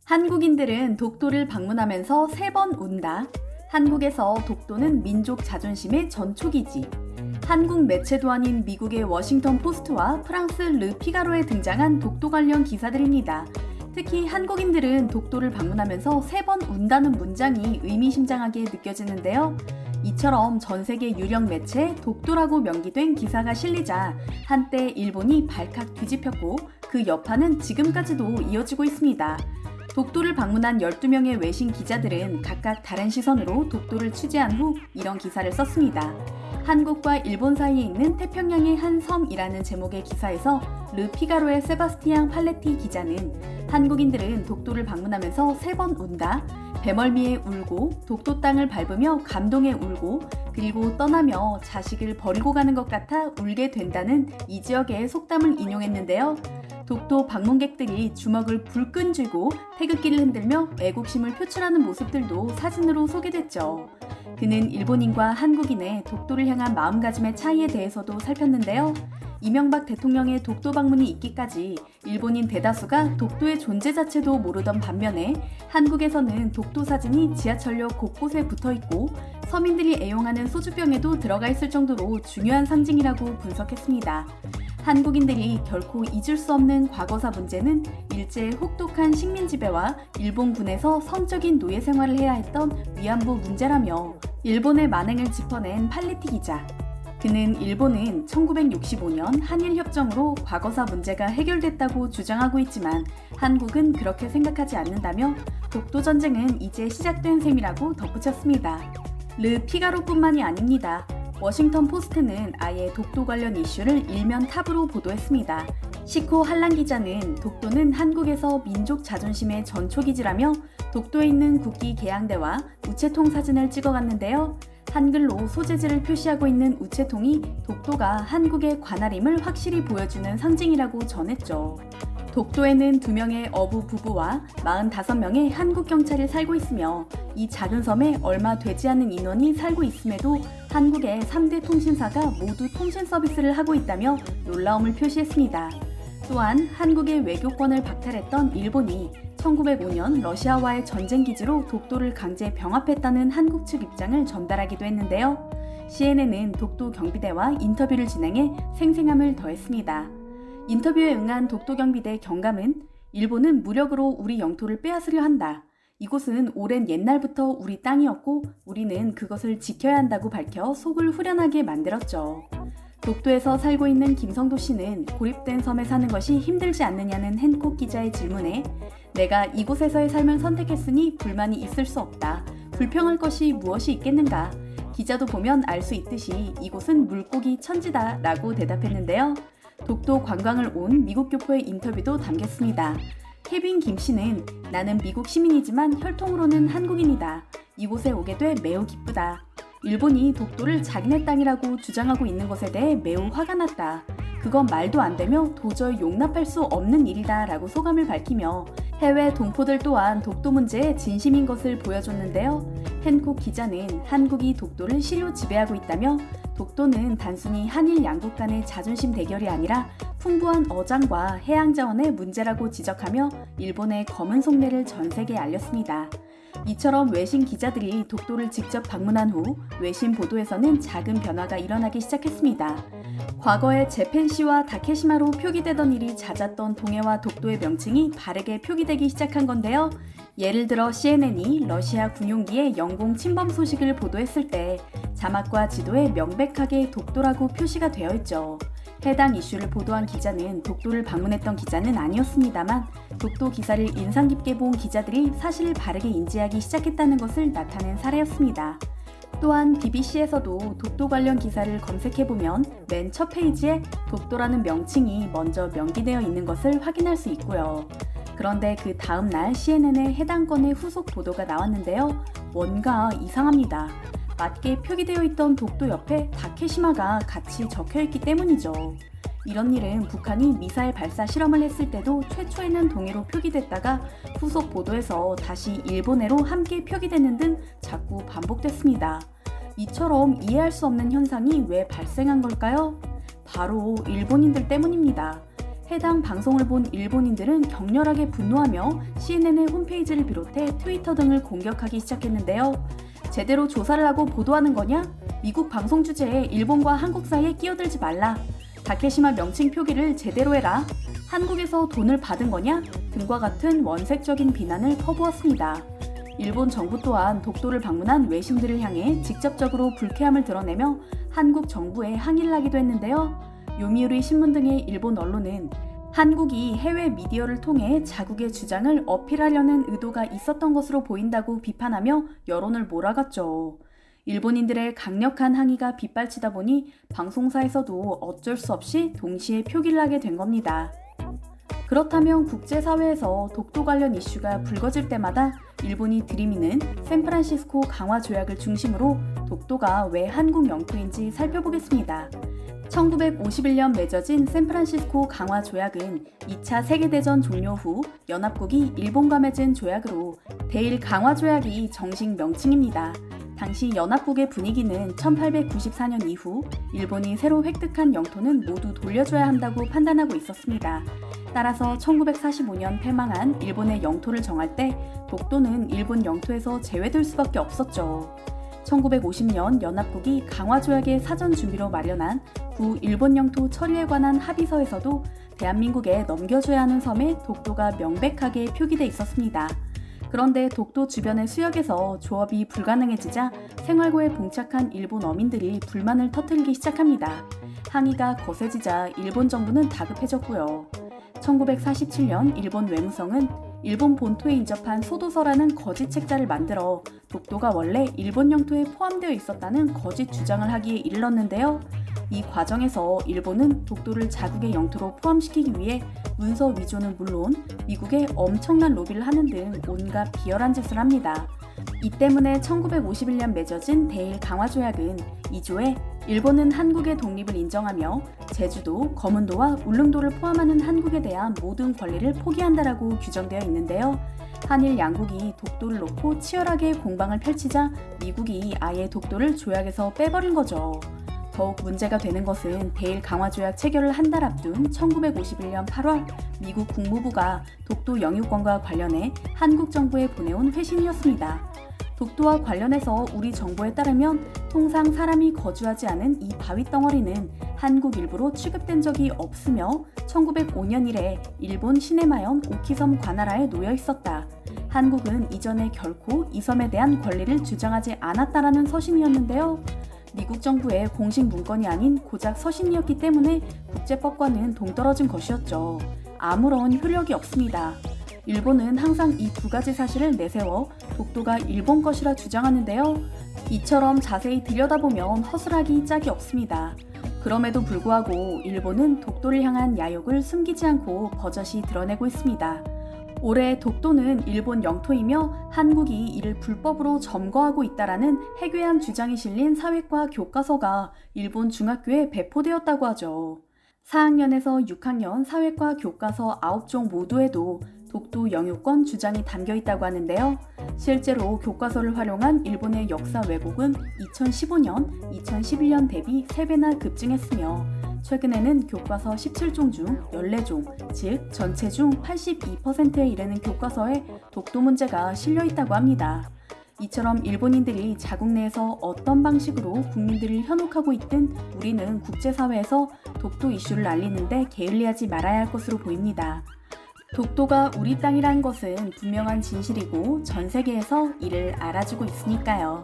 한국인들은 독도를 방문하면서 3번 운다. 한국에서 독도는 민족 자존심의 전초기지. 한국 매체도 아닌 미국의 워싱턴 포스트와 프랑스 르 피가로에 등장한 독도 관련 기사들입니다. 특히 한국인들은 독도를 방문하면서 3번 운다는 문장이 의미심장하게 느껴지는데요. 이처럼 전 세계 유력 매체에 독도라고 명기된 기사가 실리자 한때 일본이 발칵 뒤집혔고 그 여파는 지금까지도 이어지고 있습니다. 독도를 방문한 12명의 외신 기자들은 각각 다른 시선으로 독도를 취재한 후 이런 기사를 썼습니다. 한국과 일본 사이에 있는 태평양의 한 섬이라는 제목의 기사에서 르 피가로의 세바스티앙 팔레티 기자는 한국인들은 독도를 방문하면서 3번 운다, 배멀미에 울고 독도 땅을 밟으며 감동에 울고 그리고 떠나며 자식을 버리고 가는 것 같아 울게 된다는 이 지역의 속담을 인용했는데요. 독도 방문객들이 주먹을 불끈 쥐고 태극기를 흔들며 애국심을 표출하는 모습들도 사진으로 소개됐죠. 그는 일본인과 한국인의 독도를 향한 마음가짐의 차이에 대해서도 살폈는데요. 이명박 대통령의 독도 방문이 있기까지 일본인 대다수가 독도의 존재 자체도 모르던 반면에 한국에서는 독도 사진이 지하철역 곳곳에 붙어있고 서민들이 애용하는 소주병에도 들어가 있을 정도로 중요한 상징이라고 분석했습니다. 한국인들이 결코 잊을 수 없는 과거사 문제는 일제의 혹독한 식민 지배와 일본군에서 성적인 노예 생활을 해야 했던 위안부 문제라며 일본의 만행을 짚어낸 팔레티 기자. 그는 일본은 1965년 한일협정으로 과거사 문제가 해결됐다고 주장하고 있지만 한국은 그렇게 생각하지 않는다며 독도전쟁은 이제 시작된 셈이라고 덧붙였습니다. 르 피가로뿐만이 아닙니다. 워싱턴 포스트는 아예 독도 관련 이슈를 일면 탑으로 보도했습니다. 시코 한란 기자는 독도는 한국에서 민족 자존심의 전초기지라며 독도에 있는 국기 개양대와 우체통 사진을 찍어갔는데요. 한글로 소재지를 표시하고 있는 우체통이 독도가 한국의 관할임을 확실히 보여주는 상징이라고 전했죠. 독도에는 2명의 어부 부부와 45명의 한국 경찰이 살고 있으며 이 작은 섬에 얼마 되지 않는 인원이 살고 있음에도 한국의 3대 통신사가 모두 통신 서비스를 하고 있다며 놀라움을 표시했습니다. 또한 한국의 외교권을 박탈했던 일본이 1905년 러시아와의 전쟁 기지로 독도를 강제 병합했다는 한국 측 입장을 전달하기도 했는데요. CNN은 독도 경비대와 인터뷰를 진행해 생생함을 더했습니다. 인터뷰에 응한 독도 경비대 경감은 일본은 무력으로 우리 영토를 빼앗으려 한다. 이곳은 오랜 옛날부터 우리 땅이었고 우리는 그것을 지켜야 한다고 밝혀 속을 후련하게 만들었죠. 독도에서 살고 있는 김성도 씨는 고립된 섬에 사는 것이 힘들지 않느냐는 헨콕 기자의 질문에 내가 이곳에서의 삶을 선택했으니 불만이 있을 수 없다. 불평할 것이 무엇이 있겠는가? 기자도 보면 알 수 있듯이 이곳은 물고기 천지다 라고 대답했는데요. 독도 관광을 온 미국 교포의 인터뷰도 담겼습니다. 케빈 김 씨는 나는 미국 시민이지만 혈통으로는 한국인이다. 이곳에 오게 돼 매우 기쁘다. 일본이 독도를 자기네 땅이라고 주장하고 있는 것에 대해 매우 화가 났다. 그건 말도 안 되며 도저히 용납할 수 없는 일이다 라고 소감을 밝히며 해외 동포들 또한 독도 문제에 진심인 것을 보여줬는데요. 헨콕 기자는 한국이 독도를 실효 지배하고 있다며 독도는 단순히 한일 양국 간의 자존심 대결이 아니라 풍부한 어장과 해양 자원의 문제라고 지적하며 일본의 검은 속내를 전 세계에 알렸습니다. 이처럼 외신 기자들이 독도를 직접 방문한 후 외신 보도에서는 작은 변화가 일어나기 시작했습니다. 과거에 재팬시와 다케시마로 표기되던 일이 잦았던 동해와 독도의 명칭이 바르게 표기되기 시작한 건데요. 예를 들어 CNN이 러시아 군용기의 영공 침범 소식을 보도했을 때 자막과 지도에 명백하게 독도라고 표시가 되어 있죠. 해당 이슈를 보도한 기자는 독도를 방문했던 기자는 아니었습니다만 독도 기사를 인상 깊게 본 기자들이 사실을 바르게 인지하기 시작했다는 것을 나타낸 사례였습니다. 또한 BBC에서도 독도 관련 기사를 검색해보면 맨 첫 페이지에 독도라는 명칭이 먼저 명기되어 있는 것을 확인할 수 있고요. 그런데 그 다음 날 CNN에 해당 건의 후속 보도가 나왔는데요. 뭔가 이상합니다. 맞게 표기되어 있던 독도 옆에 다케시마가 같이 적혀있기 때문이죠. 이런 일은 북한이 미사일 발사 실험을 했을 때도 최초에는 동해로 표기됐다가 후속 보도에서 다시 일본해로 함께 표기되는 등 자꾸 반복됐습니다. 이처럼 이해할 수 없는 현상이 왜 발생한 걸까요? 바로 일본인들 때문입니다. 해당 방송을 본 일본인들은 격렬하게 분노하며 CNN의 홈페이지를 비롯해 트위터 등을 공격하기 시작했는데요. 제대로 조사를 하고 보도하는 거냐? 미국 방송 주제에 일본과 한국 사이에 끼어들지 말라. 다케시마 명칭 표기를 제대로 해라. 한국에서 돈을 받은 거냐? 등과 같은 원색적인 비난을 퍼부었습니다. 일본 정부 또한 독도를 방문한 외신들을 향해 직접적으로 불쾌함을 드러내며 한국 정부에 항의를 하기도 했는데요. 요미우리 신문 등의 일본 언론은 한국이 해외 미디어를 통해 자국의 주장을 어필하려는 의도가 있었던 것으로 보인다고 비판하며 여론을 몰아갔죠. 일본인들의 강력한 항의가 빗발치다 보니 방송사에서도 어쩔 수 없이 동시에 표기를 하게 된 겁니다. 그렇다면 국제사회에서 독도 관련 이슈가 불거질 때마다 일본이 들이미는 샌프란시스코 강화 조약을 중심으로 독도가 왜 한국 영토인지 살펴보겠습니다. 1951년 맺어진 샌프란시스코 강화 조약은 2차 세계대전 종료 후 연합국이 일본과 맺은 조약으로 대일 강화 조약이 정식 명칭입니다. 당시 연합국의 분위기는 1894년 이후 일본이 새로 획득한 영토는 모두 돌려줘야 한다고 판단하고 있었습니다. 따라서 1945년 패망한 일본의 영토를 정할 때 독도는 일본 영토에서 제외될 수밖에 없었죠. 1950년 연합국이 강화조약의 사전 준비로 마련한 구 일본 영토 처리에 관한 합의서에서도 대한민국에 넘겨줘야 하는 섬에 독도가 명백하게 표기돼 있었습니다. 그런데 독도 주변의 수역에서 조업이 불가능해지자 생활고에 봉착한 일본 어민들이 불만을 터뜨리기 시작합니다. 항의가 거세지자 일본 정부는 다급해졌고요. 1947년 일본 외무성은 일본 본토에 인접한 소도서라는 거짓 책자를 만들어 독도가 원래 일본 영토에 포함되어 있었다는 거짓 주장을 하기에 이르렀는데요. 이 과정에서 일본은 독도를 자국의 영토로 포함시키기 위해 문서 위조는 물론 미국에 엄청난 로비를 하는 등 온갖 비열한 짓을 합니다. 이 때문에 1951년 맺어진 대일 강화조약은 2조에 일본은 한국의 독립을 인정하며 제주도, 거문도와 울릉도를 포함하는 한국에 대한 모든 권리를 포기한다라고 규정되어 있는데요. 한일 양국이 독도를 놓고 치열하게 공방을 펼치자 미국이 아예 독도를 조약에서 빼버린 거죠. 더욱 문제가 되는 것은 대일 강화조약 체결을 한 달 앞둔 1951년 8월 미국 국무부가 독도 영유권과 관련해 한국 정부에 보내온 회신이었습니다. 독도와 관련해서 우리 정보에 따르면 통상 사람이 거주하지 않은 이 바위 덩어리는 한국 일부로 취급된 적이 없으며 1905년 이래 일본 시네마현 오키섬 관할하에 놓여 있었다. 한국은 이전에 결코 이 섬에 대한 권리를 주장하지 않았다라는 서신이었는데요. 미국 정부의 공식 문건이 아닌 고작 서신이었기 때문에 국제법과는 동떨어진 것이었죠. 아무런 효력이 없습니다. 일본은 항상 이 두 가지 사실을 내세워 독도가 일본 것이라 주장하는데요. 이처럼 자세히 들여다보면 허술하기 짝이 없습니다. 그럼에도 불구하고 일본은 독도를 향한 야욕을 숨기지 않고 버젓이 드러내고 있습니다. 올해 독도는 일본 영토이며 한국이 이를 불법으로 점거하고 있다라는 해괴한 주장이 실린 사회과 교과서가 일본 중학교에 배포되었다고 하죠. 4학년에서 6학년 사회과 교과서 9종 모두에도 독도 영유권 주장이 담겨 있다고 하는데요. 실제로 교과서를 활용한 일본의 역사 왜곡은 2015년, 2011년 대비 3배나 급증했으며 최근에는 교과서 17종 중 14종, 즉 전체 중 82%에 이르는 교과서에 독도 문제가 실려 있다고 합니다. 이처럼 일본인들이 자국 내에서 어떤 방식으로 국민들을 현혹하고 있든 우리는 국제사회에서 독도 이슈를 알리는데 게을리하지 말아야 할 것으로 보입니다. 독도가 우리 땅이라는 것은 분명한 진실이고 전 세계에서 이를 알아주고 있으니까요.